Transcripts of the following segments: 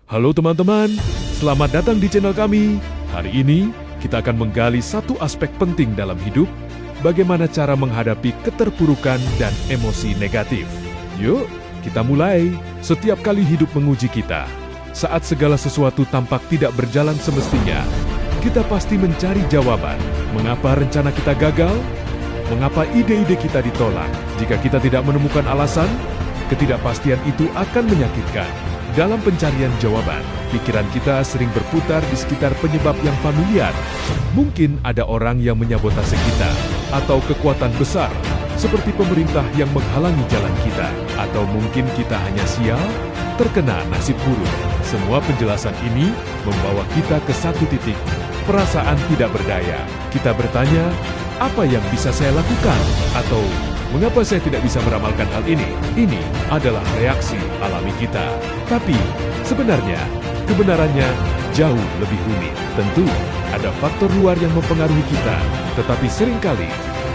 Halo teman-teman, selamat datang di channel kami. Hari ini, kita akan menggali satu aspek penting dalam hidup, bagaimana cara menghadapi keterpurukan dan emosi negatif. Yuk, kita mulai. Setiap kali hidup menguji kita, saat segala sesuatu tampak tidak berjalan semestinya, kita pasti mencari jawaban. Mengapa rencana kita gagal? Mengapa ide-ide kita ditolak? Jika kita tidak menemukan alasan, ketidakpastian itu akan menyakitkan. Dalam pencarian jawaban, pikiran kita sering berputar di sekitar penyebab yang familiar. Mungkin ada orang yang menyabotase kita, atau kekuatan besar, seperti pemerintah yang menghalangi jalan kita. Atau mungkin kita hanya sial, terkena nasib buruk. Semua penjelasan ini membawa kita ke satu titik, perasaan tidak berdaya. Kita bertanya, apa yang bisa saya lakukan? Atau, mengapa saya tidak bisa meramalkan hal ini? Ini adalah reaksi alami kita. Tapi, sebenarnya, kebenarannya jauh lebih rumit. Tentu, ada faktor luar yang mempengaruhi kita. Tetapi seringkali,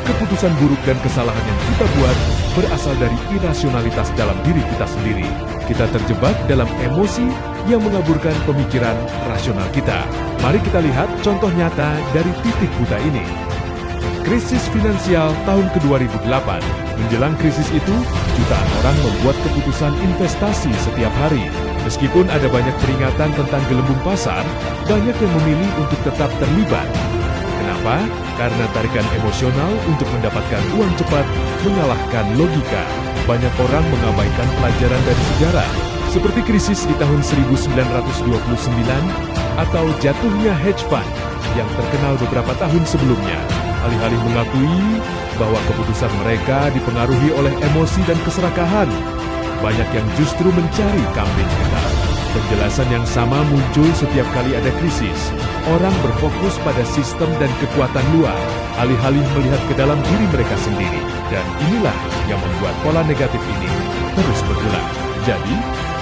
keputusan buruk dan kesalahan yang kita buat berasal dari irasionalitas dalam diri kita sendiri. Kita terjebak dalam emosi yang mengaburkan pemikiran rasional kita. Mari kita lihat contoh nyata dari titik buta ini. Krisis finansial tahun ke-2008. Menjelang krisis itu, jutaan orang membuat keputusan investasi setiap hari. Meskipun ada banyak peringatan tentang gelembung pasar, banyak yang memilih untuk tetap terlibat. Kenapa? Karena tarikan emosional untuk mendapatkan uang cepat mengalahkan logika. Banyak orang mengabaikan pelajaran dari sejarah, seperti krisis di tahun 1929 atau jatuhnya hedge fund yang terkenal beberapa tahun sebelumnya. Alih-alih mengakui bahwa keputusan mereka dipengaruhi oleh emosi dan keserakahan, banyak yang justru mencari kambing hitam. Penjelasan yang sama muncul setiap kali ada krisis. Orang berfokus pada sistem dan kekuatan luar, alih-alih melihat ke dalam diri mereka sendiri. Dan inilah yang membuat pola negatif ini terus bergulang. Jadi,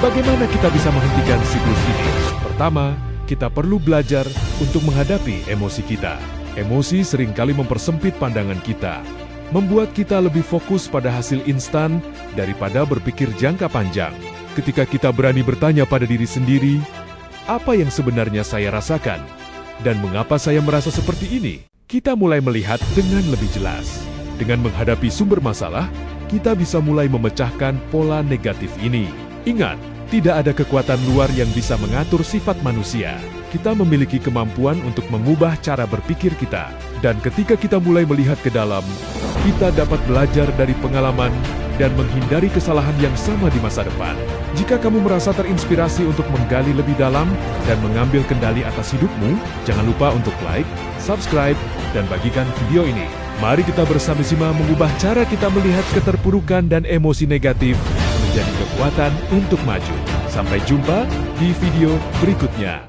bagaimana kita bisa menghentikan siklus ini? Pertama, kita perlu belajar untuk menghadapi emosi kita. Emosi seringkali mempersempit pandangan kita, membuat kita lebih fokus pada hasil instan daripada berpikir jangka panjang. Ketika kita berani bertanya pada diri sendiri, apa yang sebenarnya saya rasakan? Dan mengapa saya merasa seperti ini? Kita mulai melihat dengan lebih jelas. Dengan menghadapi sumber masalah, kita bisa mulai memecahkan pola negatif ini. Ingat, tidak ada kekuatan luar yang bisa mengatur sifat manusia. Kita memiliki kemampuan untuk mengubah cara berpikir kita. Dan ketika kita mulai melihat ke dalam, kita dapat belajar dari pengalaman dan menghindari kesalahan yang sama di masa depan. Jika kamu merasa terinspirasi untuk menggali lebih dalam dan mengambil kendali atas hidupmu, jangan lupa untuk like, subscribe, dan bagikan video ini. Mari kita bersama-sama mengubah cara kita melihat keterpurukan dan emosi negatif menjadi kekuatan untuk maju. Sampai jumpa di video berikutnya.